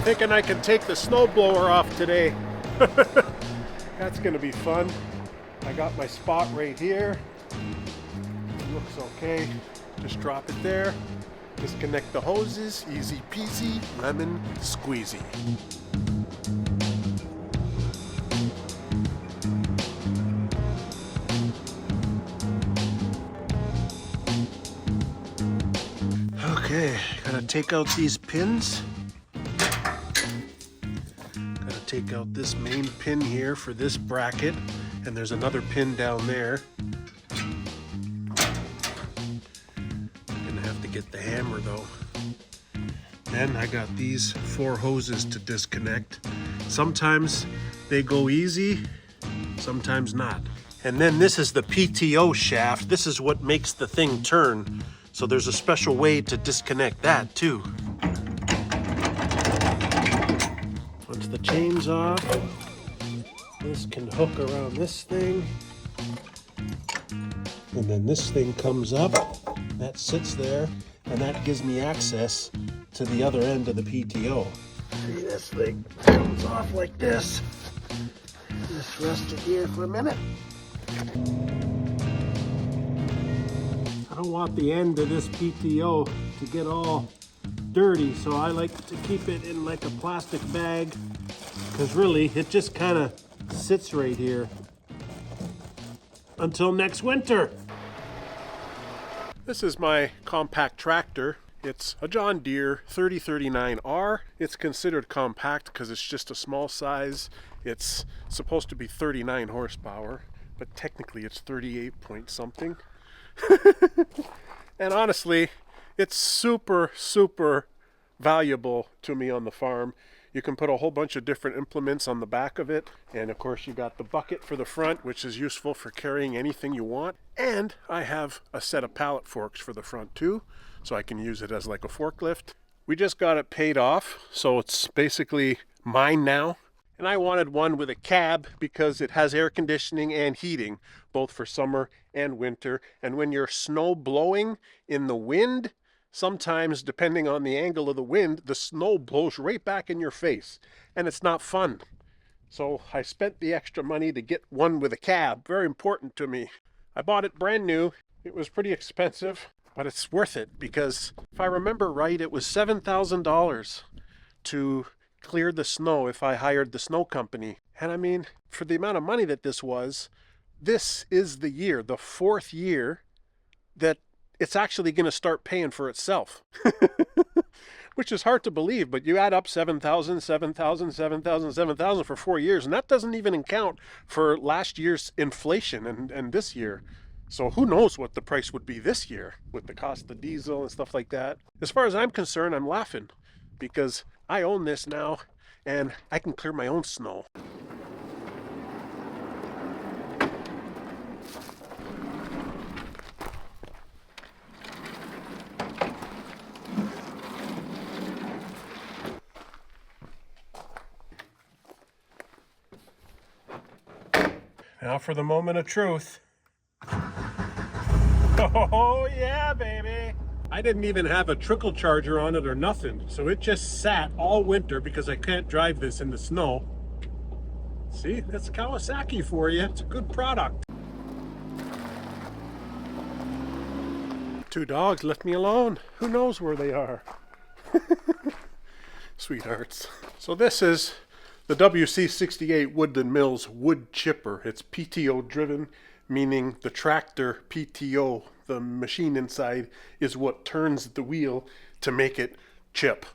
Thinking I can take the snowblower off today. That's gonna be fun. I got my spot right here. Looks okay. Just drop it there. Disconnect the hoses. Easy peasy, lemon squeezy. Okay, gotta take out these pins. Gotta take out this main pin here for this bracket, and there's another pin down there. Gonna have to get the hammer though. Then I got these 4 hoses to disconnect. Sometimes they go easy, sometimes not. And then this is the PTO shaft. This is what makes the thing turn. So there's a special way to disconnect that too. Once the chain's off, this can hook around this thing. And then this thing comes up, that sits there, and that gives me access to the other end of the PTO. See, this thing comes off like this. Just rest it here for a minute. I don't want the end of this PTO to get all dirty, so I like to keep it in like a plastic bag, because really it just kind of sits right here until next winter. This is my compact tractor. It's a John Deere 3039R. It's considered compact because it's just a small size. It's supposed to be 39 horsepower, but technically it's 38 point something. And honestly, it's super valuable to me on the farm. You can put a whole bunch of different implements on the back of it, and of course you got the bucket for the front, which is useful for carrying anything you want. And I have a set of pallet forks for the front too, so I can use it as like a forklift. We just got it paid off, so it's basically mine now. And I wanted one with a cab because it has air conditioning and heating, both for summer and winter. And when you're snow blowing in the wind, sometimes depending on the angle of the wind, the snow blows right back in your face, and it's not fun. So I spent the extra money to get one with a cab. Very important to me. I bought it brand new. It was pretty expensive, but it's worth it because if I remember right, it was $7,000 to clear the snow if I hired the snow company. And I mean, for the amount of money that this is the year, the 4th year that it's actually going to start paying for itself. Which is hard to believe, but you add up 7,000, 7,000, 7,000, 7,000 for 4 years, and that doesn't even account for last year's inflation and this year. So who knows what the price would be this year with the cost of diesel and stuff like that. As far as I'm concerned, I'm laughing because I own this now and I can clear my own snow. Now for the moment of truth. Oh yeah, baby! I didn't even have a trickle charger on it or nothing, so it just sat all winter because I can't drive this in the snow. See, that's Kawasaki for you. It's a good product. 2 dogs left me alone. Who knows where they are? Sweethearts. So this is the WC68 Woodland Mills wood chipper. It's PTO driven, meaning the tractor PTO, the machine inside, is what turns the wheel to make it chip.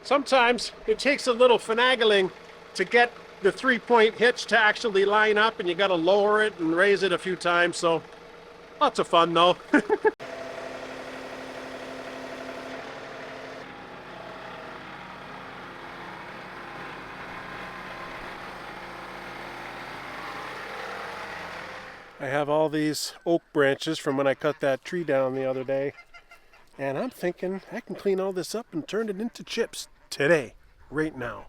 Sometimes it takes a little finagling to get the 3-point hitch to actually line up, and you got to lower it and raise it a few times, so lots of fun though. I have all these oak branches from when I cut that tree down the other day, and I'm thinking I can clean all this up and turn it into chips today, right now.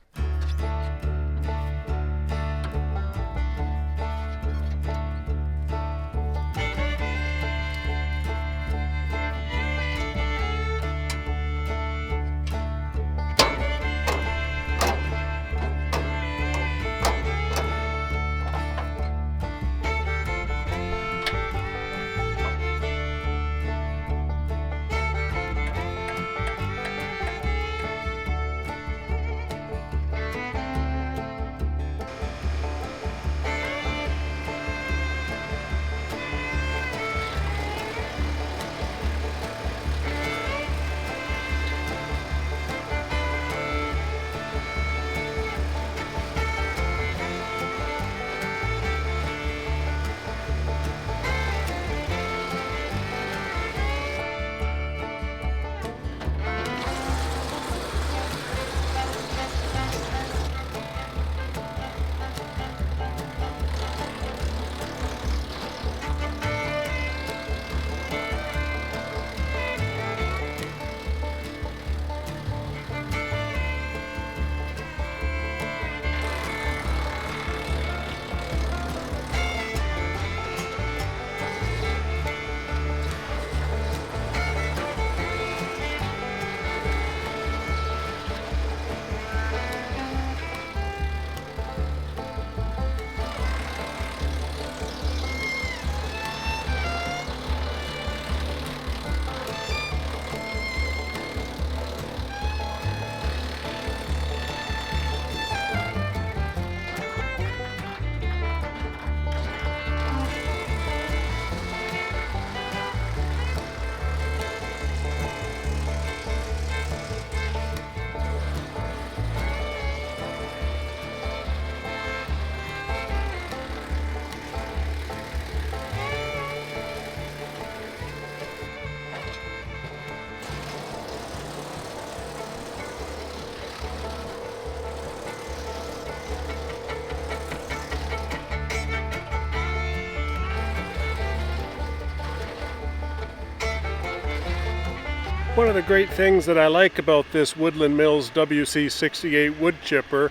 One of the great things that I like about this Woodland Mills WC68 wood chipper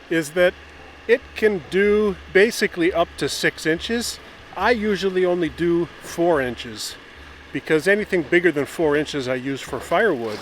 is that it can do basically up to 6 inches. I usually only do 4 inches because anything bigger than 4 inches I use for firewood.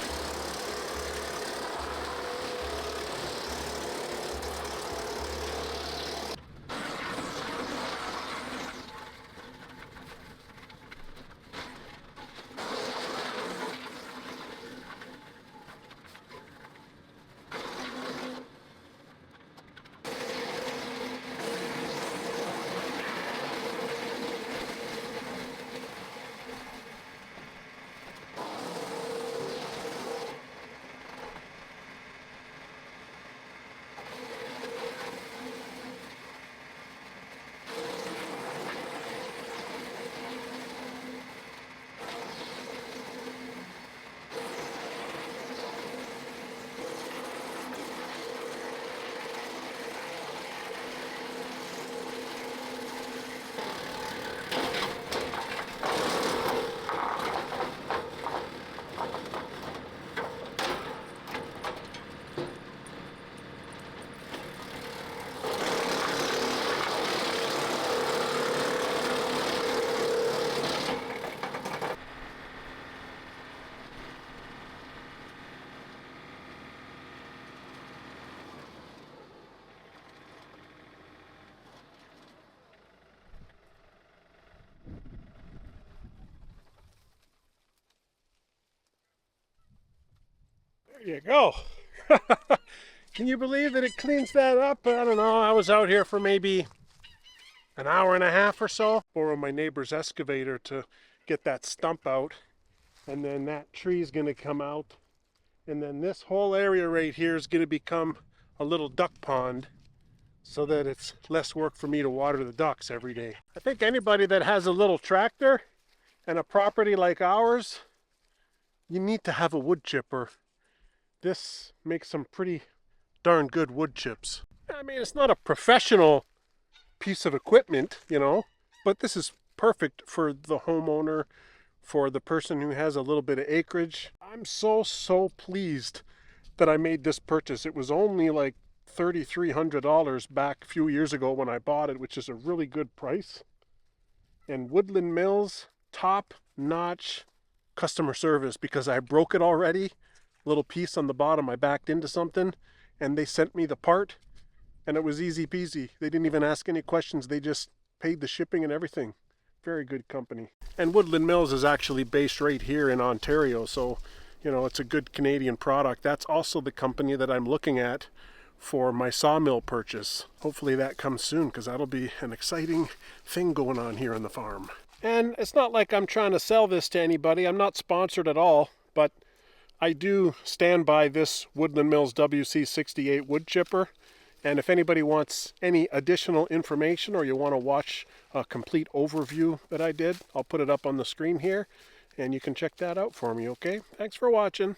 There you go. Can you believe that it cleans that up? I don't know, I was out here for maybe an hour and a half or so. Borrow my neighbor's excavator to get that stump out. And then that tree's gonna come out. And then this whole area right here is gonna become a little duck pond so that it's less work for me to water the ducks every day. I think anybody that has a little tractor and a property like ours, you need to have a wood chipper. This makes some pretty darn good wood chips. I mean, it's not a professional piece of equipment, you know. But this is perfect for the homeowner, for the person who has a little bit of acreage. I'm so pleased that I made this purchase. It was only like $3,300 back a few years ago when I bought it, which is a really good price. And Woodland Mills, top-notch customer service, because I broke it already. Little piece on the bottom, I backed into something, and they sent me the part, and it was easy peasy. They didn't even ask any questions. They just paid the shipping and everything. Very good company. And Woodland Mills is actually based right here in Ontario, so you know, it's a good Canadian product. That's also the company that I'm looking at for my sawmill purchase. Hopefully that comes soon, because that'll be an exciting thing going on here on the farm. And it's not like I'm trying to sell this to anybody. I'm not sponsored at all, but I do stand by this Woodland Mills WC68 wood chipper. And if anybody wants any additional information, or you want to watch a complete overview that I did, I'll put it up on the screen here, and you can check that out for me, okay? Thanks for watching.